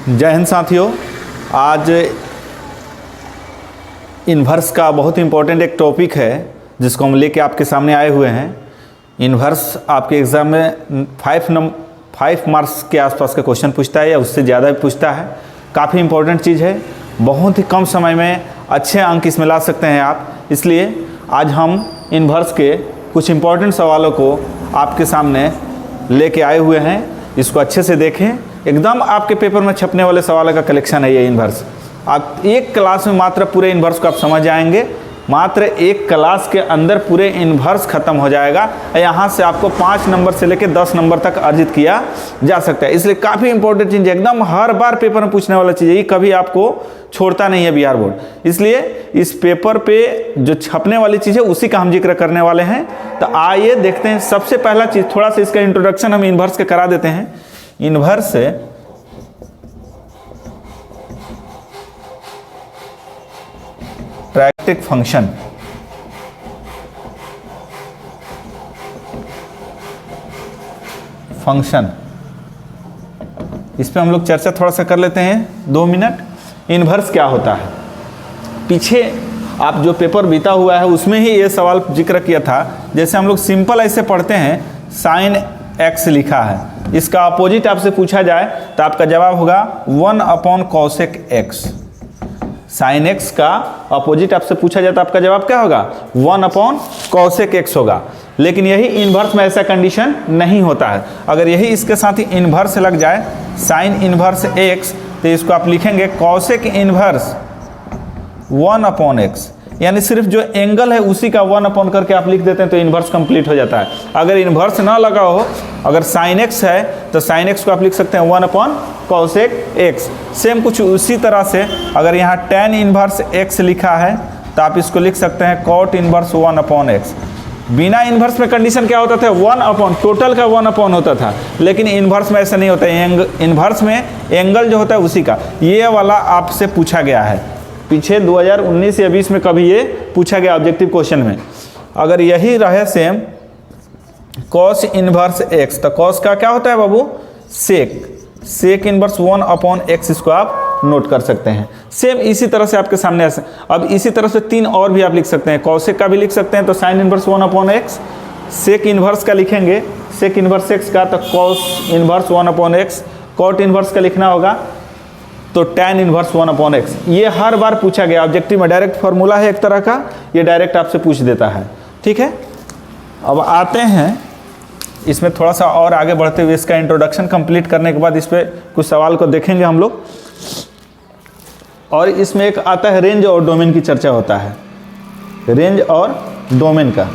जय हिंद साथियों। आज इन्वर्स का बहुत इंपॉर्टेंट एक टॉपिक है जिसको हम लेके आपके सामने आए हुए हैं। इन्वर्स आपके एग्ज़ाम में 5 मार्क्स के आसपास का क्वेश्चन पूछता है या उससे ज़्यादा भी पूछता है। काफ़ी इंपॉर्टेंट चीज़ है, बहुत ही कम समय में अच्छे अंक इसमें ला सकते हैं आप। इसलिए आज हम इन्वर्स के कुछ इंपॉर्टेंट सवालों को आपके सामने लेके आए हुए हैं। इसको अच्छे से देखें, एकदम आपके पेपर में छपने वाले सवालों का कलेक्शन है ये इन्वर्स। आप एक क्लास में मात्र पूरे इन्वर्स को आप समझ जाएंगे, मात्र एक क्लास के अंदर पूरे इन्वर्स खत्म हो जाएगा। यहाँ से आपको 5 नंबर से लेकर 10 नंबर तक अर्जित किया जा सकता है। इसलिए काफ़ी इंपॉर्टेंट चीज़, एकदम हर बार पेपर में पूछने वाला चीज़ है, ये कभी आपको छोड़ता नहीं है बिहार बोर्ड। इसलिए इस पेपर पे जो छपने वाली चीज़ है उसी का हम जिक्र करने वाले हैं। तो आइए देखते हैं। सबसे पहला चीज़, थोड़ा सा इसका इंट्रोडक्शन हम इन्वर्स के करा देते हैं। इन्वर्स ट्राइक्टिक फंक्शन इस पे हम लोग चर्चा थोड़ा सा कर लेते हैं 2 मिनट। इन्वर्स क्या होता है, पीछे आप जो पेपर बीता हुआ है उसमें ही ये सवाल जिक्र किया था। जैसे हम लोग सिंपल ऐसे पढ़ते हैं, साइन एक्स लिखा है, इसका अपोजिट आपसे पूछा जाए तो आपका जवाब होगा 1/cosec x। साइन एक्स का अपोजिट आपसे पूछा जाए तो आपका जवाब क्या होगा, 1/cosec x होगा। लेकिन यही इन्वर्स में ऐसा कंडीशन नहीं होता है। अगर यही इसके साथ ही इन्वर्स लग जाए, साइन इन्वर्स x, तो इसको आप लिखेंगे cosec इन्वर्स 1/x, यानी सिर्फ जो एंगल है उसी का 1 करके आप लिख देते हैं तो इन्वर्स कंप्लीट हो जाता है। अगर इन्वर्स ना लगा हो, अगर साइन एक्स है तो साइन एक्स को आप लिख सकते हैं 1/cosec x। सेम कुछ उसी तरह से अगर यहाँ tan इन्वर्स x लिखा है तो आप इसको लिख सकते हैं cot इन्वर्स 1/x। बिना इन्वर्स में कंडीशन क्या होता था, 1/, टोटल का 1/ होता था। लेकिन इन्वर्स में ऐसा नहीं होता है। इन्वर्स में एंगल जो होता है उसी का, ये वाला आपसे पूछा गया है पीछे 2019 या 20 में कभी ये पूछा गया ऑब्जेक्टिव क्वेश्चन में। अगर यही रहे सेम cos इन्वर्स x, तो cos का क्या होता है बाबू, sec इन्वर्स 1/x, इसको आप नोट कर सकते हैं। सेम इसी तरह से आपके सामने ऐसे। अब इसी तरह से 3 और भी आप लिख सकते हैं। cosec का भी लिख सकते हैं तो sin inverse 1/x, sec inverse का लिखेंगे sec इन्वर्स x का तो cos inverse 1/x, cot inverse का लिखना होगा तो tan इन्वर्स 1/x। ये हर बार पूछा गया ऑब्जेक्टिव में, डायरेक्ट फार्मूला है एक तरह का, ये डायरेक्ट आपसे पूछ देता है। ठीक है, अब आते हैं इसमें थोड़ा सा और आगे बढ़ते हुए, इसका इंट्रोडक्शन कंप्लीट करने के बाद इस पर कुछ सवाल को देखेंगे हम लोग। और इसमें एक आता है रेंज और डोमेन की चर्चा होता है, रेंज और डोमेन का।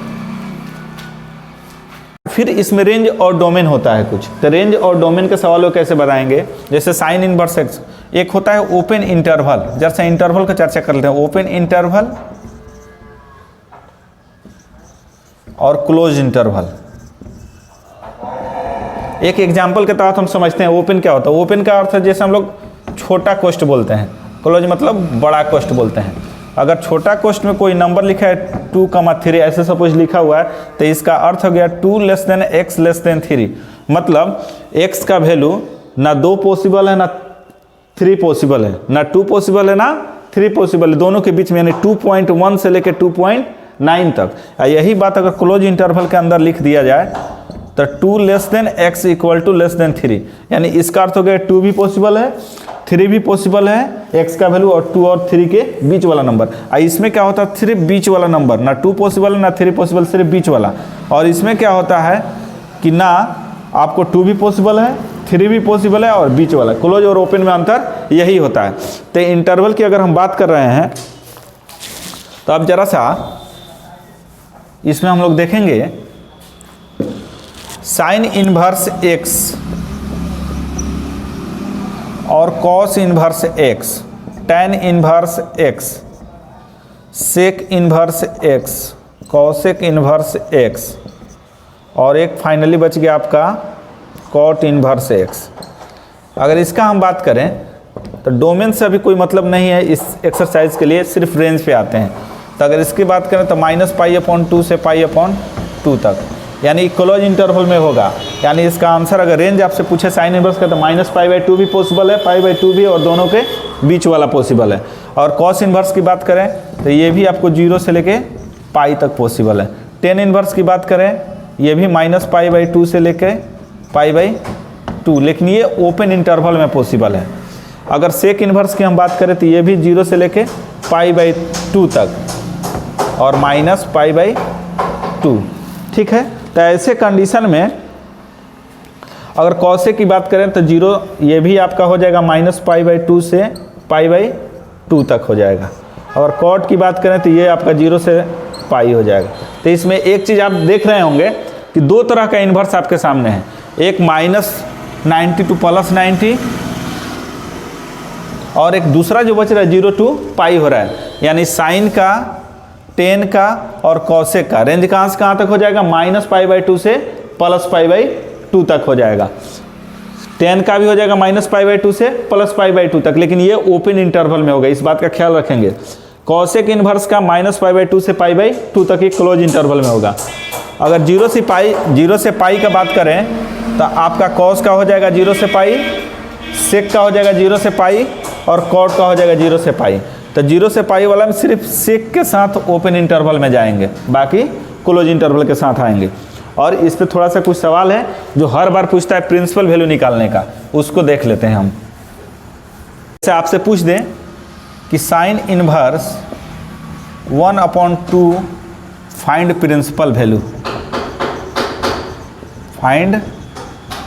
फिर इसमें रेंज और डोमेन होता है कुछ, तो रेंज और डोमेन के सवालों कैसे बताएंगे। जैसे साइन इन्वर्स एक्स, एक होता है ओपन इंटरवल। जैसे इंटरवल का चर्चा कर लेते हैं, ओपन इंटरवल और क्लोज इंटरवल। एक एग्जांपल के तहत हम समझते हैं ओपन क्या होता है। ओपन का अर्थ है जैसे हम लोग छोटा कोष्ठ बोलते हैं, क्लोज मतलब बड़ा कोष्ठ बोलते हैं। अगर छोटा कोष्ठ में कोई नंबर लिखा है 2,3 ऐसे सपोज लिखा हुआ है तो इसका अर्थ हो गया 2 less than x less than 3। मतलब x का वैल्यू ना 2 पॉसिबल है ना 3 पॉसिबल है, ना 2 पॉसिबल है ना 3 पॉसिबल है, दोनों के बीच में, यानी 2.1 से लेकर 2.9 तक। यही बात अगर क्लोज इंटरवल के अंदर लिख दिया जाए तो 2 less than x equal to less than 3, यानी इसका अर्थ हो गया 2 भी पॉसिबल है 3 भी पॉसिबल है, x का वैल्यू और 2 और 3 के बीच वाला नंबर। इसमें क्या होता है, सिर्फ बीच वाला नंबर, ना 2 पॉसिबल है ना 3 पॉसिबल, सिर्फ बीच वाला। और इसमें क्या होता है कि ना आपको 2 भी पॉसिबल है 3 भी पॉसिबल है और बीच वाला। क्लोज और ओपन में अंतर यही होता है। तो इंटरवल की अगर हम बात कर रहे हैं तो अब जरा सा इसमें हम लोग देखेंगे साइन इन्वर्स x और cos inverse x, tan inverse x, sec inverse x, cosec inverse x, और एक फाइनली बच गया आपका cot इन्वर्स x। अगर इसका हम बात करें तो डोमेन से अभी कोई मतलब नहीं है इस एक्सरसाइज के लिए, सिर्फ रेंज पे आते हैं। तो अगर इसकी बात करें तो -π/2 से π/2 तक, यानी क्लोज इंटरवल में होगा यानी इसका आंसर अगर रेंज आपसे पूछे साइन इनवर्स का तो -π/2 भी पॉसिबल है, π/2 भी, और दोनों के बीच वाला पॉसिबल है। और कॉस इनवर्स की बात करें तो ये भी आपको 0 से लेके पाई तक पॉसिबल है। टेन इनवर्स की बात करें ये भी -π/2 से लेके π/2, लेकिन ये ओपन इंटरवल में पॉसिबल है। अगर सेक इनवर्स की हम बात करें तो ये भी 0 से लेके π/2 तक और -π/2, ठीक है। तो ऐसे कंडीशन में अगर कॉसेक की बात करें तो 0 ये भी आपका हो जाएगा -π/2 से π/2 तक हो जाएगा। और कॉट की बात करें तो ये आपका 0 से पाई हो जाएगा। तो इसमें एक चीज़ आप देख रहे होंगे कि दो तरह का इन्वर्स आपके सामने है, एक -90 टू +90 और एक दूसरा जो बच रहा है 0 टू पाई हो रहा है। यानी साइन का, टेन का और कॉसेक का रेंज कहाँ से कहाँ तक हो जाएगा, -π/2 से +π/2 तक हो जाएगा। टेन का भी हो जाएगा -π/2 से +π/2 तक, लेकिन ये ओपन इंटरवल में होगा, इस बात का ख्याल रखेंगे। कॉसेक इनवर्स का -π/2 से π/2 तक ही क्लोज इंटरवल में होगा। अगर 0 से पाई का बात करें तो आपका कॉस का हो जाएगा 0 से पाई, सेक का हो जाएगा 0 से पाई और कॉट का हो जाएगा 0 से पाई। तो 0 से पाई वाला में सिर्फ सेक के साथ ओपन इंटरवल में जाएंगे, बाकी क्लोज इंटरवल के साथ आएंगे। और इस पे थोड़ा सा कुछ सवाल है जो हर बार पूछता है प्रिंसिपल वैल्यू निकालने का, उसको देख लेते हैं हम। जैसे आपसे पूछ दें कि sine inverse 1/2 find principal value, find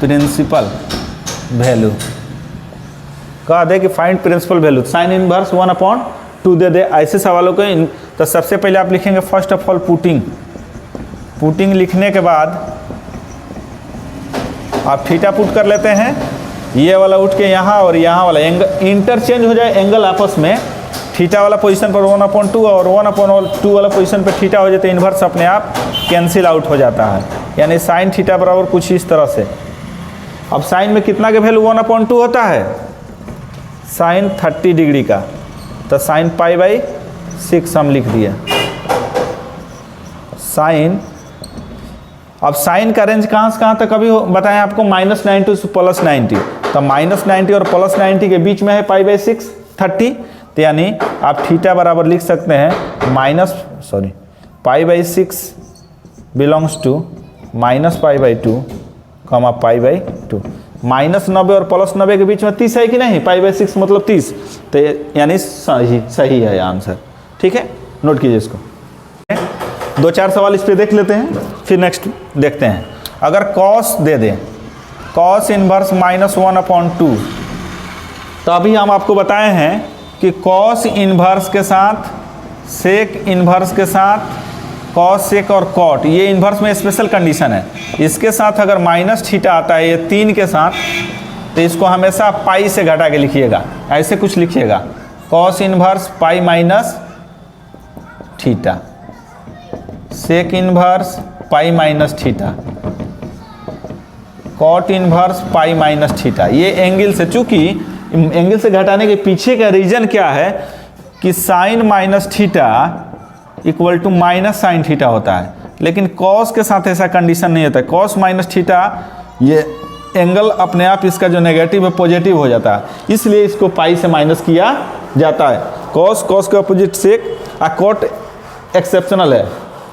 principal value कह दे कि find principal value, sine inverse 1/2 दे दे, ऐसे सवालों को तो सबसे पहले आप लिखेंगे फर्स्ट ऑफ ऑल पुटिंग लिखने के बाद आप थीटा पुट कर लेते हैं, ये वाला उठ के यहाँ और यहाँ वाला एंगल इंटरचेंज हो जाए, एंगल आपस में थीटा वाला पोजीशन पर 1/2 और 1/2 वाला पोजीशन पर थीटा हो जाता है, इन्वर्स अपने आप कैंसिल आउट हो जाता है। यानी साइन थीटा बराबर कुछ इस तरह से। अब साइन में कितना का वैल्यू 1/2 होता है, साइन 30 डिग्री का, तो साइन π/6 हम लिख दिए साइन। अब साइन का रेंज कहाँ से कहाँ तक अभी बताएं आपको, -90 से +90, तो -90 और +90 के बीच में है π/6 30, तो यानी आप थीटा बराबर लिख सकते हैं π/6 बिलोंग्स टू -π/2, π/2। -90 और +90 के बीच में 30 है कि नहीं, π/6 मतलब 30, तो यानी सही है आंसर, ठीक है। नोट कीजिए इसको। 2-4 सवाल इस पे देख लेते हैं, फिर नेक्स्ट देखते हैं। अगर कॉस दे दें, कॉस इनवर्स -1/2, तो अभी हम आपको बताए हैं कि कॉस इनवर्स के साथ, सेक इनवर्स के साथ, कॉस, सेक और कॉट, ये इन्वर्स में स्पेशल कंडीशन है। इसके साथ अगर -θ आता है ये 3 के साथ, तो इसको हमेशा पाई से घटा के लिखिएगा, ऐसे कुछ लिखिएगा, cos inverse π-θ, sec inverse π-θ, cot inverse π-θ। ये एंगल से, चूंकि एंगल से घटाने के पीछे का रीजन क्या है कि साइन -θ इक्वल टू -sin θ होता है, लेकिन कॉस के साथ ऐसा कंडीशन नहीं होता है। कॉस -θ ये एंगल अपने आप इसका जो नेगेटिव है पॉजिटिव हो जाता है, इसलिए इसको पाई से माइनस किया जाता है। कॉस के अपोजिट सेक, कॉट एक्सेप्शनल है।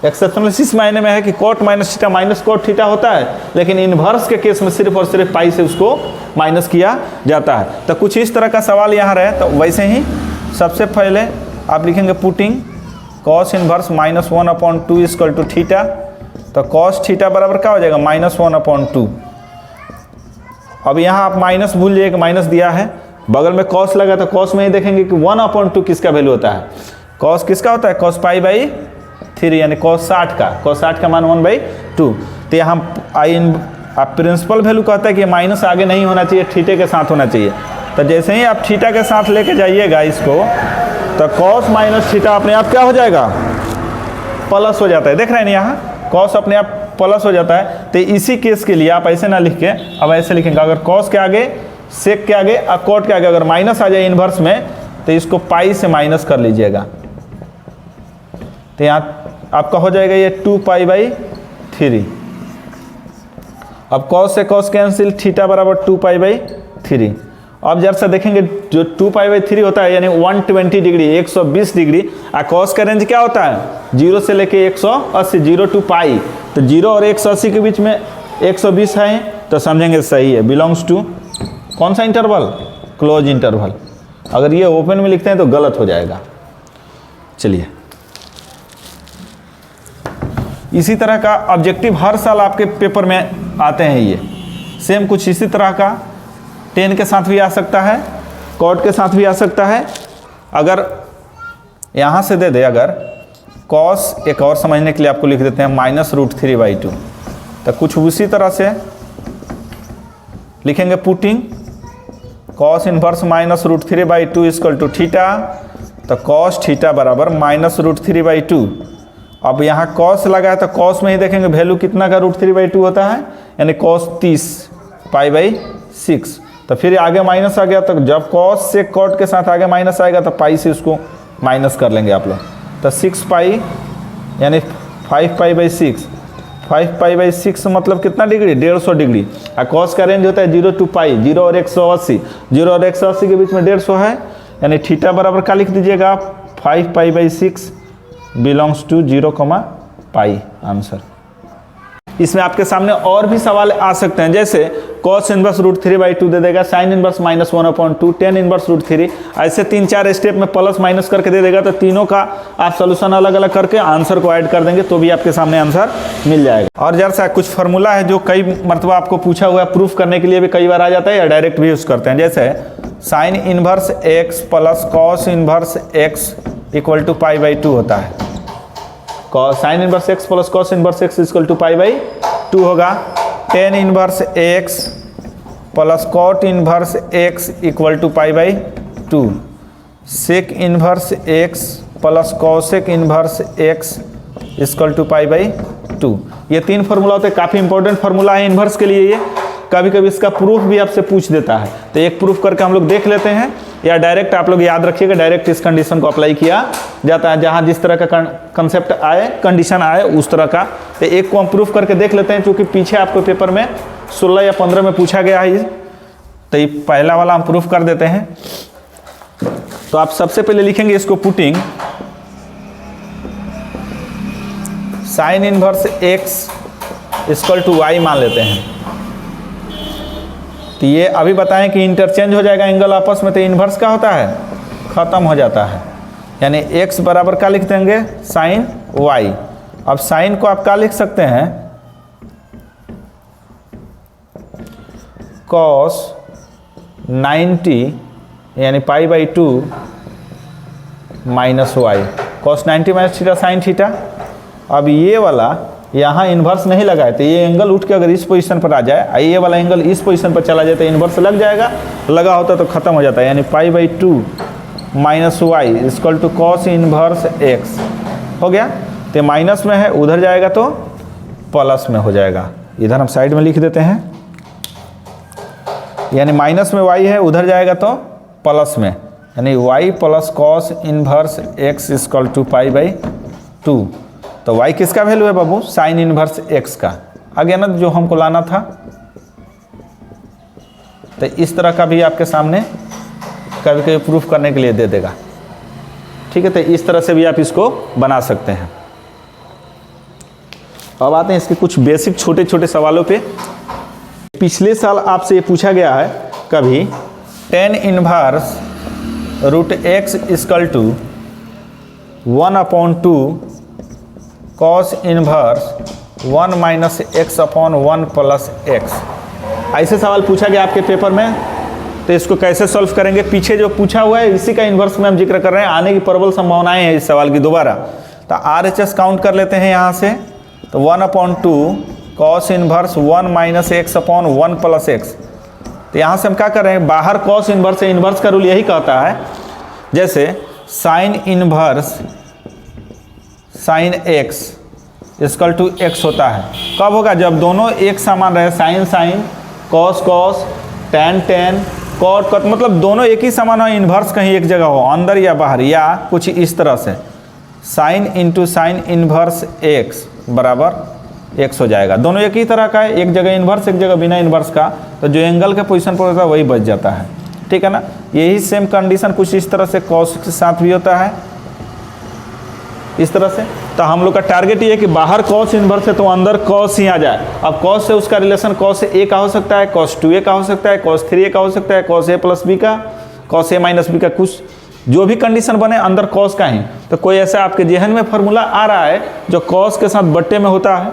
एक्सेप्शनल इस मायने में है कि कॉट -θ माइनस कॉट थीटा होता है, लेकिन इन्वर्स के केस में सिर्फ और सिर्फ पाई से उसको माइनस किया जाता है। तो कुछ इस तरह का सवाल यहाँ रहे, तो वैसे ही सबसे पहले आप लिखेंगे putting cos inverse -1/2 equal to theta, तो कॉस थीटा बराबर क्या हो जाएगा, -1/2। अब यहाँ आप माइनस भूल जाइए कि माइनस दिया है, बगल में कॉस लगा तो कॉस में ही देखेंगे कि 1/2 किसका वैल्यू होता है, कॉस किसका होता है, कॉस π/3, यानी कॉस 60 का मान 1/2। तो यहाँ आप प्रिंसिपल वैल्यू कहता है कि माइनस आगे नहीं होना चाहिए, थीटे के साथ होना चाहिए। तो जैसे ही आप थीटा के साथ लेके जाइएगा इसको, तो कॉस -θ अपने आप क्या हो जाएगा, प्लस हो जाता है। देख रहे हैं यहाँ कॉस अपने आप प्लस हो जाता है। तो इसी केस के लिए आप ऐसे ना लिख के अब ऐसे लिखेंगे, अगर कॉस के आगे, सेक के आगे और कॉट के आगे अगर माइनस आ जाए इन्वर्स में, तो इसको पाई से माइनस कर लीजिएगा, तो यहाँ आपका हो जाएगा ये 2π/3। अब कॉस से कॉस कैंसिल, थीटा बराबर 2π/3। अब जरा सा देखेंगे जो 2π/3 होता है यानी 120 डिग्री 120 डिग्री, और कॉस का रेंज क्या होता है 0 से लेके 180, 0 to π, तो 0 और 180 के बीच में 120 है तो समझेंगे सही है, बिलोंग्स टू कौन सा इंटरवल, क्लोज इंटरवल। अगर ये ओपन में लिखते हैं तो गलत हो जाएगा। चलिए, इसी तरह का ऑब्जेक्टिव हर साल आपके पेपर में आते हैं, ये सेम कुछ इसी तरह का टेन के साथ भी आ सकता है, कॉट के साथ भी आ सकता है। अगर यहाँ से दे दे अगर कॉस, एक और समझने के लिए आपको लिख देते हैं -√3/2, तो कुछ उसी तरह से लिखेंगे, putting cos inverse -√3/2 equal to theta, तो कॉस थीटा बराबर -√3/2। अब यहाँ कॉस लगा है तो कॉस में ही देखेंगे वैल्यू कितना का √3/2 होता है, यानी कॉस 30 π/6। तो फिर आगे माइनस आ गया, तो जब कॉस से कॉट के साथ आगे माइनस आएगा तो पाई से उसको माइनस कर लेंगे आप लोग, तो 6π यानी 5π/6। 5π/6 मतलब कितना डिग्री, 150 डिग्री। और कॉस का रेंज होता है 0 to π, 0 और 180, 0 और 180 के बीच में 150 है, यानी थीटा बराबर क्या लिख दीजिएगा 5π/6 बिलोंग्स टू 0, π आंसर। इसमें आपके सामने और भी सवाल आ सकते हैं, जैसे कॉस इनवर्स √3/2 दे देगा, साइन इनवर्स -1/2, टेन इनवर्स √3, ऐसे 3-4 स्टेप में प्लस माइनस करके दे देगा, तो तीनों का आप सोल्यूशन अलग अलग करके आंसर को ऐड कर देंगे तो भी आपके सामने आंसर मिल जाएगा। और जरा सा कुछ फार्मूला है जो कई मरतबा आपको पूछा हुआ है, प्रूफ करने के लिए भी कई बार आ जाता है या डायरेक्ट भी यूज़ करते हैं, जैसे sine inverse x plus cos inverse x equal to π/2 होता है। Sine inverse x plus cos inverse x equal to π/2 होगा। Tan inverse x plus cot inverse x equal to π/2। Sec inverse x plus cosec inverse x equal to π/2। ये 3 formula होते हैं, काफ़ी important formula है inverse के लिए। ये कभी कभी इसका प्रूफ भी आपसे पूछ देता है, तो एक प्रूफ करके हम लोग देख लेते हैं, या डायरेक्ट आप लोग याद रखिएगा डायरेक्ट इस कंडीशन को अप्लाई किया जाता है, जहाँ जिस तरह का कंसेप्ट आए, कंडीशन आए उस तरह का। तो एक को हम प्रूफ करके देख लेते हैं, क्योंकि पीछे आपको पेपर में 16 या 15 में पूछा गया है, तो ये पहला वाला हम प्रूफ कर देते हैं। तो आप सबसे पहले लिखेंगे इसको, putting sine inverse x equal to y मान लेते हैं। तो ये अभी बताएं कि इंटरचेंज हो जाएगा एंगल आपस में, तो इन्वर्स क्या होता है, ख़त्म हो जाता है, यानी x बराबर क्या लिख देंगे साइन y। अब साइन को आप क्या लिख सकते हैं, कॉस 90 यानी π/2 minus y, cos 90 minus theta sine theta. अब ये वाला यहाँ इन्वर्स नहीं लगा है, तो ये एंगल उठ के अगर इस पोजीशन पर आ जाए, ये वाला एंगल इस पोजीशन पर चला जाए तो इन्वर्स लग जाएगा, लगा होता तो ख़त्म हो जाता है, यानी π/2 minus y equal to cos inverse x हो गया। तो माइनस में है, उधर जाएगा तो प्लस में हो जाएगा, इधर हम साइड में लिख देते हैं, यानी माइनस में y है, उधर जाएगा तो प्लस में, यानी y plus cos inverse x equal to π/2। तो y किसका वैल्यू है बाबू, साइन इनवर्स x का, आ गया ना जो हमको लाना था। तो इस तरह का भी आपके सामने कभी कभी प्रूफ करने के लिए दे देगा, ठीक है। तो इस तरह से भी आप इसको बना सकते हैं। अब आते हैं इसके कुछ बेसिक छोटे छोटे सवालों पे। पिछले साल आपसे ये पूछा गया है कभी, tan inverse √x equal to 1/2 cos inverse 1 minus x/1 plus x, ऐसे सवाल पूछा गया आपके पेपर में। तो इसको कैसे सॉल्व करेंगे, पीछे जो पूछा हुआ है इसी का इन्वर्स में हम जिक्र कर रहे हैं, आने की प्रबल संभावनाएं हैं इस सवाल की दोबारा। तो RHS काउंट कर लेते हैं यहाँ से, तो 1/2 cos inverse 1 minus x/1 plus x। तो यहाँ से हम क्या कर रहे हैं, बाहर कॉस इनवर्स है, इनवर्स का रूल यही कहता है, जैसे sine inverse sine x equal to x होता है, कब होगा, जब दोनों एक समान रहे, sine sine cos cos tan tan cot cot, मतलब दोनों एक ही समान हो, इन्वर्स कहीं एक जगह हो, अंदर या बाहर, या कुछ इस तरह से sine into sine inverse x बराबर x हो जाएगा। दोनों एक ही तरह का है, एक जगह इन्वर्स एक जगह बिना इन्वर्स का, तो जो एंगल के पोजीशन पर होता है वही बच जाता है, ठीक है ना। यही सेम कंडीशन कुछ इस तरह से कॉस के साथ भी होता है, इस तरह से। तो हम लोग का टारगेट ये है कि बाहर कॉस इन्वर्स है तो अंदर कॉस ही आ जाए। अब कॉस से उसका रिलेशन कॉस ए का हो सकता है, कॉस 2a का हो सकता है, कॉस 3a का हो सकता है, कॉस a प्लस बी का, कॉस a माइनस बी का, कुछ जो भी कंडीशन बने अंदर कॉस का ही। तो कोई ऐसा आपके जेहन में फार्मूला आ रहा है जो कॉस के साथ बट्टे में होता है,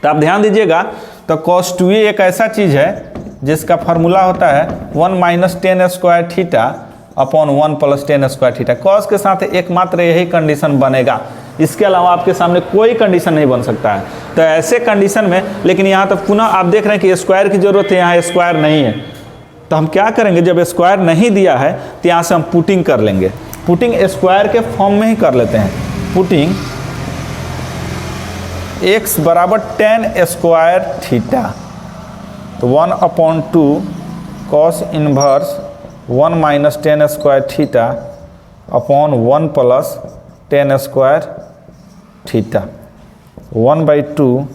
तो आप ध्यान दीजिएगा। तो कॉस 2a एक ऐसा चीज़ है जिसका फार्मूला होता है 1 minus ten square theta upon 1 plus ten square theta. Cos के साथ एकमात्र यही कंडीशन बनेगा, इसके अलावा आपके सामने कोई कंडीशन नहीं बन सकता है। तो ऐसे कंडीशन में, लेकिन यहाँ तो पुनः आप देख रहे हैं कि स्क्वायर की जरूरत है, यहाँ स्क्वायर नहीं है। तो हम क्या करेंगे, जब स्क्वायर नहीं दिया है तो यहाँ से हम पुटिंग कर लेंगे। पुटिंग स्क्वायर के फॉर्म में ही कर लेते हैं। पुटिंग x बराबर टेन स्क्वायर थीटा, तो 1/2 cos inverse 1 minus ten square theta upon 1 plus ten square theta, 1/2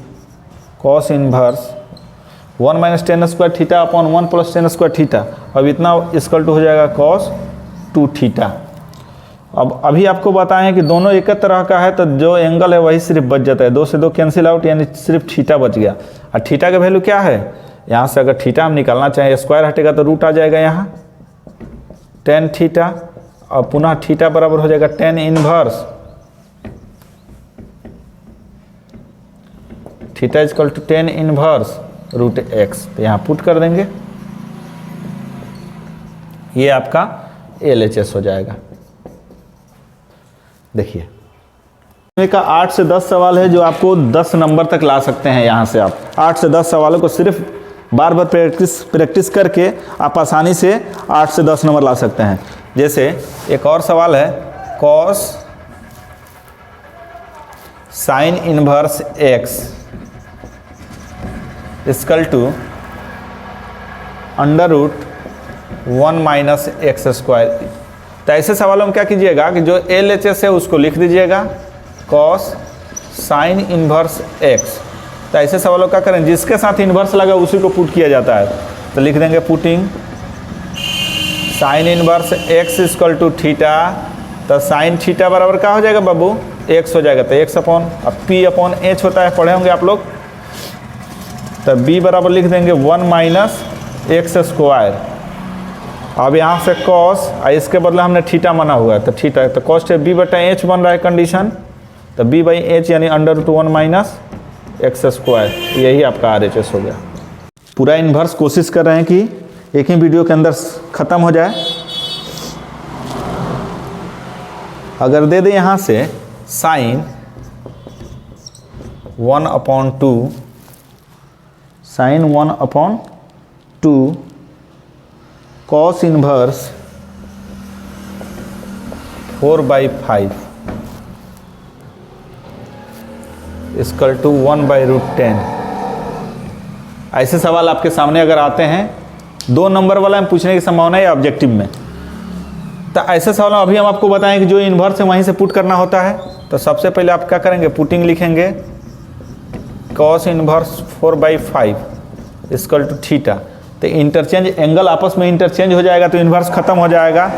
cos inverse 1 minus ten square theta upon 1 plus ten square theta. अब इतना इक्वल टू हो जाएगा कॉस 2 थीटा। अब अभी आपको बताएं कि दोनों एक तरह का है, तो जो एंगल है वही सिर्फ बच जाता है, 2 से 2 कैंसिल आउट, यानी सिर्फ थीटा बच गया। और थीटा का वैल्यू क्या है, यहाँ से अगर थीटा हम निकालना चाहें, स्क्वायर हटेगा तो रूट आ जाएगा यहाँ टेन थीटा, और पुनः थीटा बराबर हो जाएगा tan inverse theta equal to tan inverse root x. तो यहाँ पुट कर देंगे, ये आपका LHS हो जाएगा। देखिए का 8 से 10 सवाल है जो आपको 10 नंबर तक ला सकते हैं। यहाँ से आप 8 से 10 सवालों को सिर्फ बार बार प्रैक्टिस करके आप आसानी से 8 से 10 नंबर ला सकते हैं। जैसे एक और सवाल है, cos sine inverse x equal to under root 1 minus x square. तो ऐसे सवालों में क्या कीजिएगा कि जो LHS है उसको लिख दीजिएगा, कॉस साइन इनवर्स x। तो ऐसे सवालों का करें जिसके साथ इन्वर्स लगा उसी को पुट किया जाता है। तो लिख देंगे putting sine inverse x equal to theta. तो साइन थीटा बराबर क्या हो जाएगा बाबू, x हो जाएगा। तो x upon p upon h होता है, पढ़े होंगे आप लोग। तो b बराबर लिख देंगे 1 माइनस एक्स स्क्वायर। अब यहाँ से कॉस, इसके बदले हमने थीटा माना हुआ है तो थीटा, तो कॉस्ट b बटा h बन रहा है कंडीशन। तो b बाई एच यानी under root 1 minus x square, यही आपका RHS हो गया। पूरा इन्वर्स कोशिश कर रहे हैं कि एक ही वीडियो के अंदर ख़त्म हो जाए। अगर दे दें यहाँ से sine 1/2 sine 1/2 cos inverse 4/5 equal to 1/√10। ऐसे सवाल आपके सामने अगर आते हैं, 2 नंबर वाला में पूछने की संभावना है ऑब्जेक्टिव में। तो ऐसे सवाल अभी हम आपको बताएं कि जो इन्वर्स है वहीं से पुट करना होता है। तो सबसे पहले आप क्या करेंगे, पुटिंग लिखेंगे cos inverse 4/5 equal to theta. तो इंटरचेंज एंगल आपस में इंटरचेंज हो जाएगा तो इन्वर्स खत्म हो जाएगा,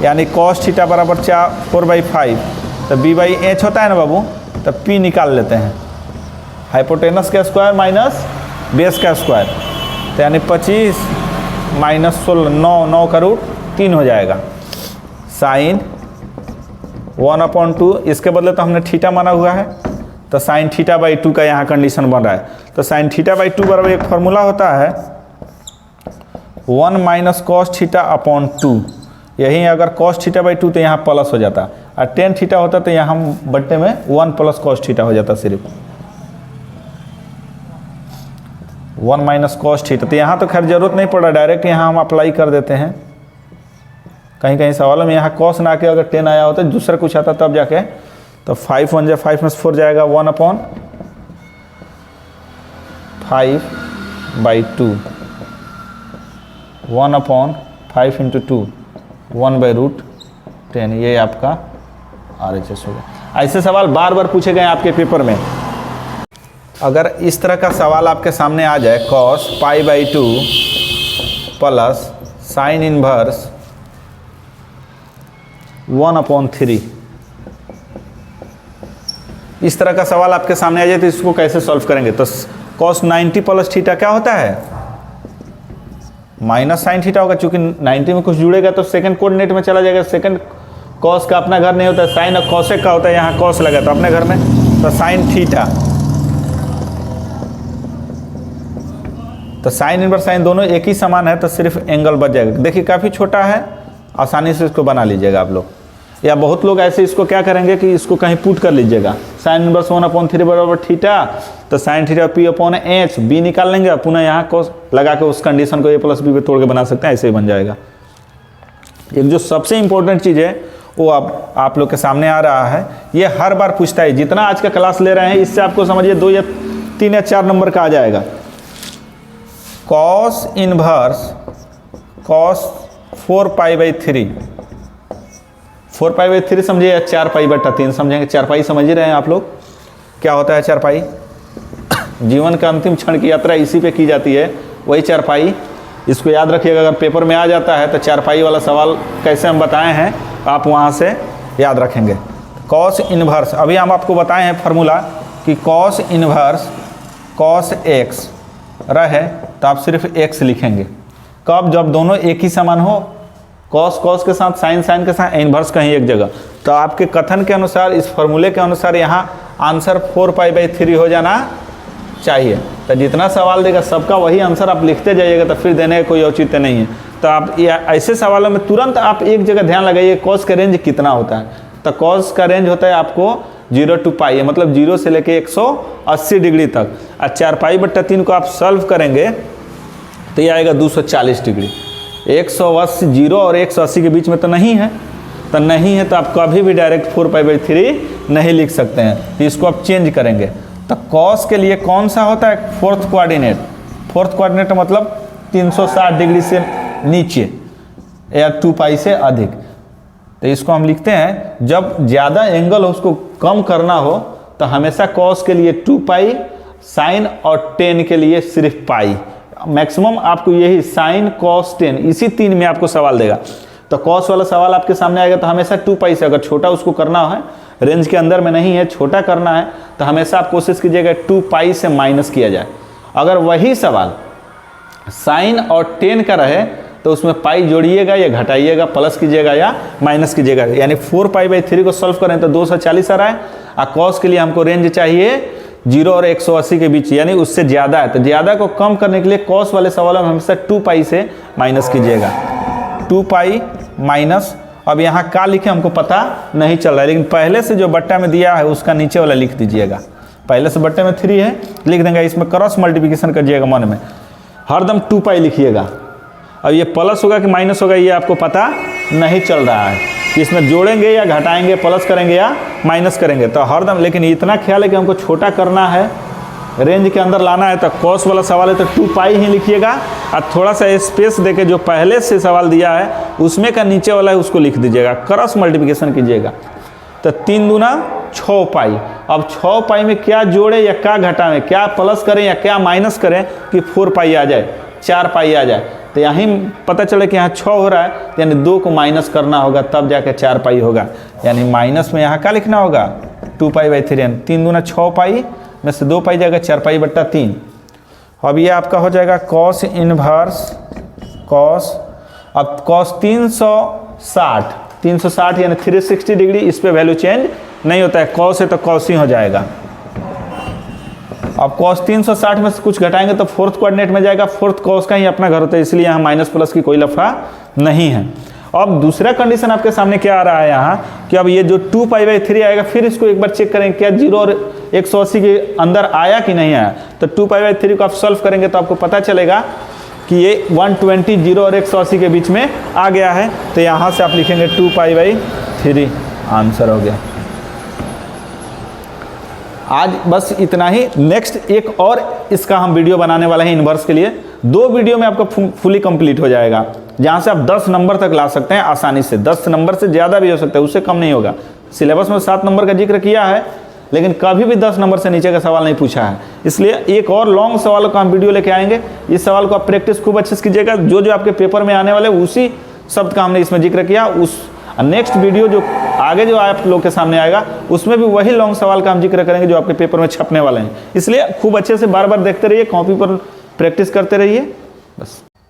यानी कॉस थीटा बराबर 4/5। तो b बाई एच होता है ना बाबू, तो p निकाल लेते हैं, हाइपोटेनस का स्क्वायर माइनस बेस का स्क्वायर। तो यानी 25 माइनस 16, 9 का रूट 3 हो जाएगा। साइन 1/2, इसके बदले तो हमने थीटा माना हुआ है, तो साइन थीटा बाई 2 का यहाँ कंडीशन बन रहा है। तो साइन थीटा बाई 2 बराबर एक फार्मूला होता है 1 माइनस कॉस थीटा अपॉन 2। यही अगर कॉस थीटा बाई 2 तो यहाँ प्लस हो जाता, और टेन थीटा होता तो यहाँ हम बट्टे में 1 प्लस कॉस थीटा हो जाता, सिर्फ 1 माइनस कॉस थीटा। तो यहाँ तो खैर जरूरत नहीं पड़ा, डायरेक्ट यहाँ हम अप्लाई कर देते हैं। कहीं कहीं सवालों में यहाँ कॉस ना के अगर 10 आया होता, दूसरा कुछ आता तब जाके, तो 5 1 5 में 4 जाएगा, 1/5/2 1/5 इंटू 2 1/√10, ये आपका RHS होगा। ऐसे सवाल बार बार पूछे गए आपके पेपर में। अगर इस तरह का सवाल आपके सामने आ जाए, cos π/2 प्लस साइन इनवर्स 1/3, इस तरह का सवाल आपके सामने आ जाए तो इसको कैसे सॉल्व करेंगे? तो cos 90 प्लस थीटा क्या होता है? माइनस साइन थीटा होगा, चूंकि 90 में कुछ जुड़ेगा तो सेकंड कोऑर्डिनेट में चला जाएगा। सेकंड कॉस का अपना घर नहीं होता है, साइन और कॉसेक का होता है, यहाँ कॉस लगा तो अपने घर में तो साइन थीटा, तो साइन इनवर्स साइन दोनों एक ही समान है, तो सिर्फ एंगल बच जाएगा। देखिए काफ़ी छोटा है, आसानी से इसको बना लीजिएगा आप लोग, या बहुत लोग ऐसे इसको क्या करेंगे कि इसको कहीं पुट कर लीजिएगा, साइन इनवर्स 1/3 बराबर थीटा, तो साइन थीटा P/H, बी निकाल लेंगे, पुनः यहाँ कॉस लगा के उस कंडीशन को a + b पे तोड़ के बना सकते हैं, ऐसे ही बन जाएगा। एक जो सबसे इंपॉर्टेंट चीज़ है वो अब आप लोग के सामने आ रहा है, ये हर बार पूछता है, जितना आज का क्लास ले रहे हैं इससे आपको समझिए 2 या 3 या 4 नंबर का आ जाएगा। कॉस इनवर्स कॉस 4π/3, 4π/3 समझिए या 4π/3 समझेंगे, 4π समझ ही रहे हैं आप लोग, क्या होता है 4π? जीवन का अंतिम क्षण की यात्रा इसी पे की जाती है, वही 4π, इसको याद रखिएगा। अगर पेपर में आ जाता है तो 4π वाला सवाल कैसे हम बताए हैं आप वहाँ से याद रखेंगे। कॉस इनवर्स, अभी हम आपको बताए हैं फार्मूला कि कॉस इनवर्स कॉस x रहे तो आप सिर्फ x लिखेंगे। कब? जब दोनों एक ही समान हो, कॉस कॉस के साथ साइन साइन के साथ इनवर्स कहीं एक जगह, तो आपके कथन के अनुसार, इस फार्मूले के अनुसार यहाँ आंसर 4π/3 हो जाना चाहिए। तो जितना सवाल देगा सबका वही आंसर आप लिखते जाइएगा, तो फिर देने का कोई औचित्य नहीं है। तो आप ऐसे सवालों में तुरंत आप एक जगह ध्यान लगाइए, कॉस का रेंज कितना होता है। तो कॉस का रेंज होता है आपको 0 to π, मतलब 0 से लेके 180 डिग्री तक। और 4π/3 को आप सॉल्व करेंगे तो ये आएगा 240 डिग्री। 180, 0 और 180 के बीच में तो नहीं है, तो आप कभी भी डायरेक्ट 4π/3 नहीं लिख सकते हैं, तो इसको आप चेंज करेंगे। तो कॉस के लिए कौन सा होता है? Fourth coordinate. फोर्थ कोऑर्डिनेट मतलब 360 डिग्री से नीचे या 2π से अधिक। तो इसको हम लिखते हैं, जब ज़्यादा एंगल हो उसको कम करना हो तो हमेशा कॉस के लिए 2π, साइन और टेन के लिए सिर्फ पाई। मैक्सिमम आपको यही साइन कॉस टेन, इसी 3 में आपको सवाल देगा। तो कॉस वाला सवाल आपके सामने आएगा तो हमेशा 2π से, अगर छोटा उसको करना है, रेंज के अंदर में नहीं है, छोटा करना है, तो हमेशा आप कोशिश कीजिएगा 2π से माइनस किया जाए। अगर वही सवाल साइन और टेन का रहे तो उसमें पाई जोड़िएगा या घटाइएगा, प्लस कीजिएगा या माइनस कीजिएगा। यानी 4π/3 को सॉल्व करें तो 240 आ रहा है, और कॉस के लिए हमको रेंज चाहिए 0 और 180 के बीच, यानी उससे ज़्यादा है। तो ज़्यादा को कम करने के लिए कॉस वाले सवालों में हमेशा 2π से माइनस कीजिएगा। 2π माइनस, अब यहाँ का लिखे हमको पता नहीं चल रहा है, लेकिन पहले से जो बट्टा में दिया है उसका नीचे वाला लिख दीजिएगा। पहले से बट्टे में 3 है, लिख देंगे, इसमें क्रॉस मल्टीप्लिकेशन करिएगा, मन में हरदम 2π लिखिएगा। अब ये प्लस होगा कि माइनस होगा ये आपको पता नहीं चल रहा है कि इसमें जोड़ेंगे या घटाएंगे, प्लस करेंगे या माइनस करेंगे, तो हरदम। लेकिन इतना ख्याल है कि हमको छोटा करना है, रेंज के अंदर लाना है, तो कॉस वाला सवाल है तो 2π ही लिखिएगा, और थोड़ा सा स्पेस देके जो पहले से सवाल दिया है उसमें का नीचे वाला है उसको लिख दीजिएगा, क्रॉस मल्टीप्लिकेशन कीजिएगा। तो 3 दूना 6π। अब 6π में क्या जोड़े या क्या घटाएं, क्या प्लस करें या क्या माइनस करें कि 4π आ जाए, 4π आ जाए। तो यहीं पता चले कि यहाँ 6 हो रहा है, यानी 2 को माइनस करना होगा, तब जाके 4π होगा। यानी माइनस में यहाँ क्या लिखना होगा? 2π/3। 3 दूना 6π में से 2π जाएगा, 4π/3। अब ये आपका हो जाएगा कॉस इनवर्स कॉस, अब कॉस 360 यानी 360 डिग्री, इस पे वैल्यू चेंज नहीं होता है, कॉस है तो कॉस ही हो जाएगा। अब कॉस 360 में से कुछ घटाएंगे तो फोर्थ कोऑर्डिनेट में जाएगा, फोर्थ कॉस का ही अपना घर होता है, इसलिए यहाँ माइनस प्लस की कोई लफड़ा नहीं है। अब दूसरा कंडीशन आपके सामने क्या आ रहा है यहाँ कि अब ये जो 2π/3 आएगा, फिर इसको एक बार चेक करें क्या 0 और 180 के अंदर आया कि नहीं आया। तो 2π/3 को आप सॉल्व करेंगे तो आपको पता चलेगा कि ये 120, 0 और 180 के बीच में आ गया है। तो यहाँ से आप लिखेंगे 2π/3, आंसर हो गया। आज बस इतना ही। नेक्स्ट एक और इसका हम वीडियो बनाने वाले हैं इन्वर्स के लिए। 2 वीडियो में आपका फुली कंप्लीट हो जाएगा, जहाँ से आप 10 नंबर तक ला सकते हैं आसानी से। 10 नंबर से ज़्यादा भी हो सकता है, उससे कम नहीं होगा। सिलेबस में 7 नंबर का जिक्र किया है, लेकिन कभी भी 10 नंबर से नीचे का सवाल नहीं पूछा है। इसलिए एक और लॉन्ग सवाल का हम वीडियो लेके आएंगे। इस सवाल को आप प्रैक्टिस खूब अच्छे से कीजिएगा। जो जो आपके पेपर में आने वाले उसी शब्द का हमने इसमें जिक्र किया। उस नेक्स्ट वीडियो जो आगे जो आप लोग के सामने आएगा उसमें भी वही लॉन्ग सवाल का हम जिक्र करेंगे जो आपके पेपर में छपने वाले हैं। इसलिए खूब अच्छे से बार बार देखते रहिए, कॉपी पर प्रैक्टिस करते रहिए। बस।